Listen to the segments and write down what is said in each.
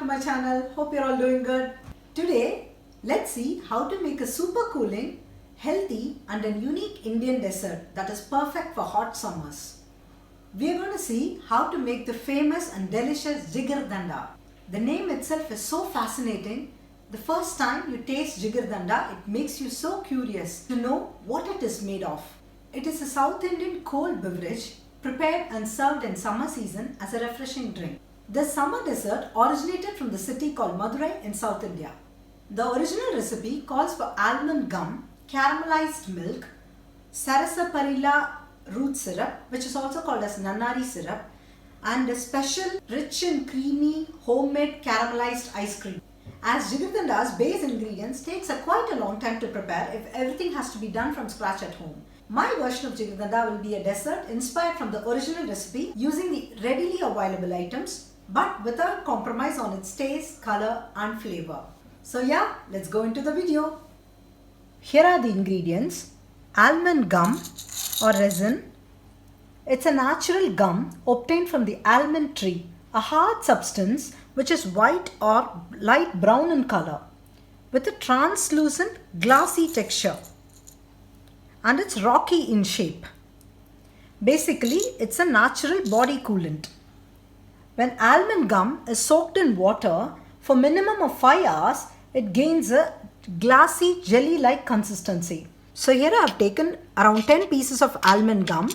my channel. Hope you're all doing good. Today, let's see how to make a super cooling, healthy and a unique Indian dessert that is perfect for hot summers. We are going to see how to make the famous and delicious Jigardanda. The name itself is so fascinating. The first time you taste Jigardanda, it makes you so curious to know what it is made of. It is a South Indian cold beverage prepared and served in summer season as a refreshing drink. This summer dessert originated from the city called Madurai in South India. The original recipe calls for almond gum, caramelized milk, sarsaparilla root syrup, which is also called as nannari syrup, and a special rich and creamy homemade caramelized ice cream. As Jigardanda's base ingredients takes quite a long time to prepare if everything has to be done from scratch at home. My version of Jigardanda will be a dessert inspired from the original recipe using the readily available items but without compromise on its taste, color and flavor. So yeah, let's go into the video. Here are the ingredients. Almond gum or resin. It's a natural gum obtained from the almond tree, a hard substance which is white or light brown in color with a translucent glassy texture, and it's rocky in shape. Basically, it's a natural body coolant. When almond gum is soaked in water for minimum of 5 hours, it gains a glassy jelly-like consistency. So here I have taken around 10 pieces of almond gum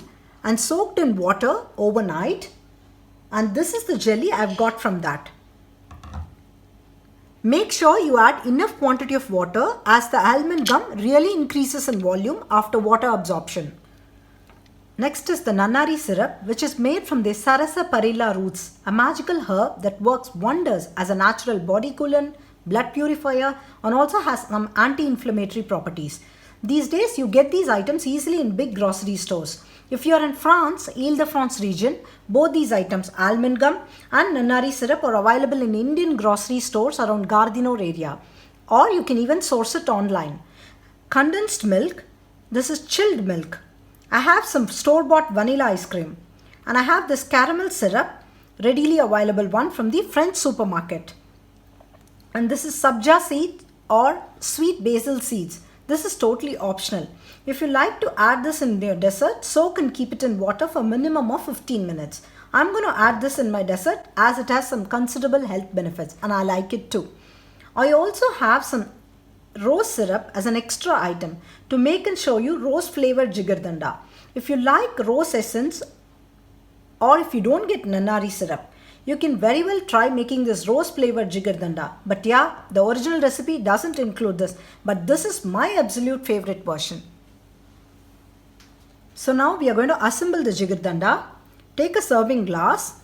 and soaked in water overnight, and this is the jelly I have got from that. Make sure you add enough quantity of water as the almond gum really increases in volume after water absorption. Next is the nannari syrup, which is made from the sarsaparilla roots, a magical herb that works wonders as a natural body coolant, blood purifier and also has some anti-inflammatory properties. These days you get these items easily in big grocery stores. If you are in France, Ile-de-France region, both these items, almond gum and nannari syrup, are available in Indian grocery stores around Gardinoor area, or you can even source it online. Condensed milk, this is chilled milk. I have some store-bought vanilla ice cream, and I have this caramel syrup, readily available one from the French supermarket. And this is sabja seed or sweet basil seeds. This is totally optional. If you like to add this in your dessert, soak and keep it in water for a minimum of 15 minutes. I'm going to add this in my dessert as it has some considerable health benefits and I like it too. I also have some rose syrup as an extra item to make and show you rose flavored Jigardanda. If you like rose essence or if you don't get nannari syrup, you can very well try making this rose flavored Jigardanda. But yeah, the original recipe doesn't include this, but this is my absolute favorite version. So now we are going to assemble the Jigardanda. Take a serving glass,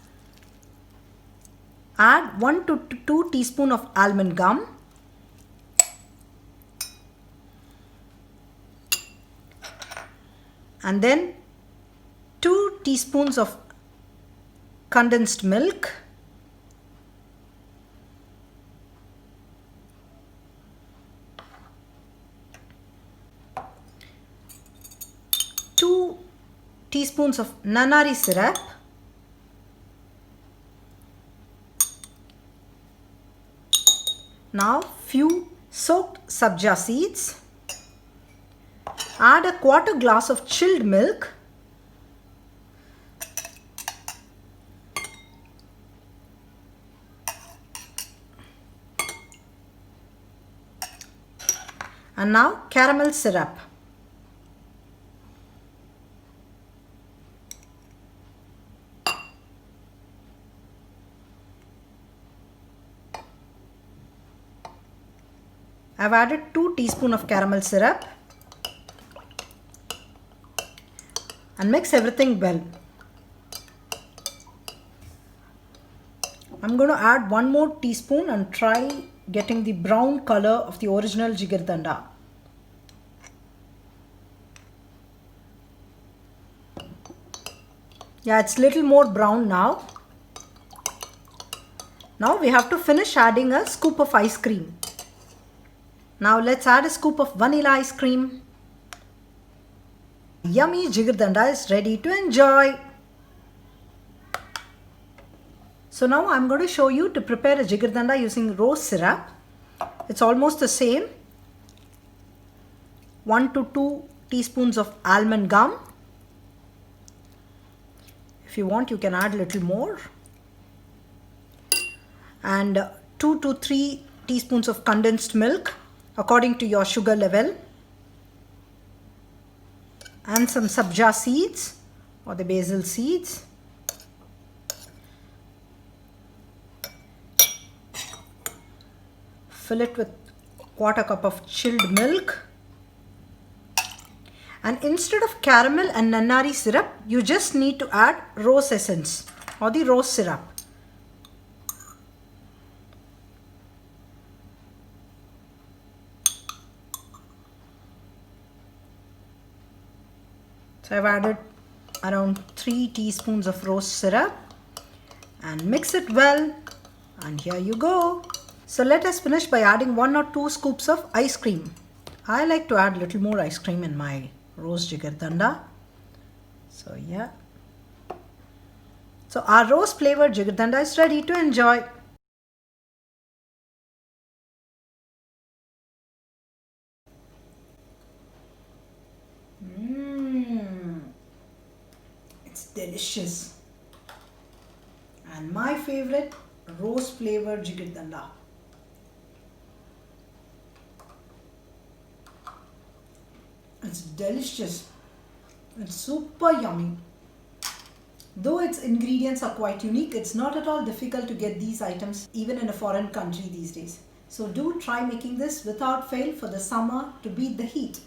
add 1 to 2 teaspoons of almond gum, and then 2 teaspoons of condensed milk, teaspoons of nannari syrup, now few soaked sabja seeds, add a quarter glass of chilled milk, and now caramel syrup. I've added 2 teaspoons of caramel syrup and mix everything well. I'm going to add 1 more teaspoon and try getting the brown color of the original Jigardanda. Yeah, it's little more brown now. Now we have to finish adding a scoop of ice cream. Now let's add a scoop of vanilla ice cream. Yummy Jigardanda is ready to enjoy. So now I'm going to show you to prepare a jigardanda using rose syrup. It's almost the same. 1 to 2 teaspoons of almond gum. If you want, you can add a little more. And 2 to 3 teaspoons of condensed milk according to your sugar level. And some sabja seeds or the basil seeds. Fill it with 1/4 cup of chilled milk. And instead of caramel and nannari syrup, you just need to add rose essence or the rose syrup. So I've added around 3 teaspoons of rose syrup and mix it well, and here you go. So let us finish by adding 1 or 2 scoops of ice cream. I like to add a little more ice cream in my rose jigardanda. So yeah. So our rose flavored jigardanda is ready to enjoy. It's delicious. And my favorite, rose flavored jigardanda. It's delicious. It's super yummy. Though its ingredients are quite unique, it's not at all difficult to get these items even in a foreign country these days. So do try making this without fail for the summer to beat the heat.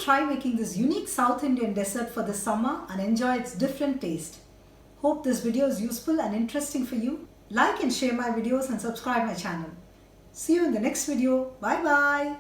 Try making this unique South Indian dessert for the summer and enjoy its different taste. Hope this video is useful and interesting for you. Like and share my videos and subscribe my channel. See you in the next video. Bye bye.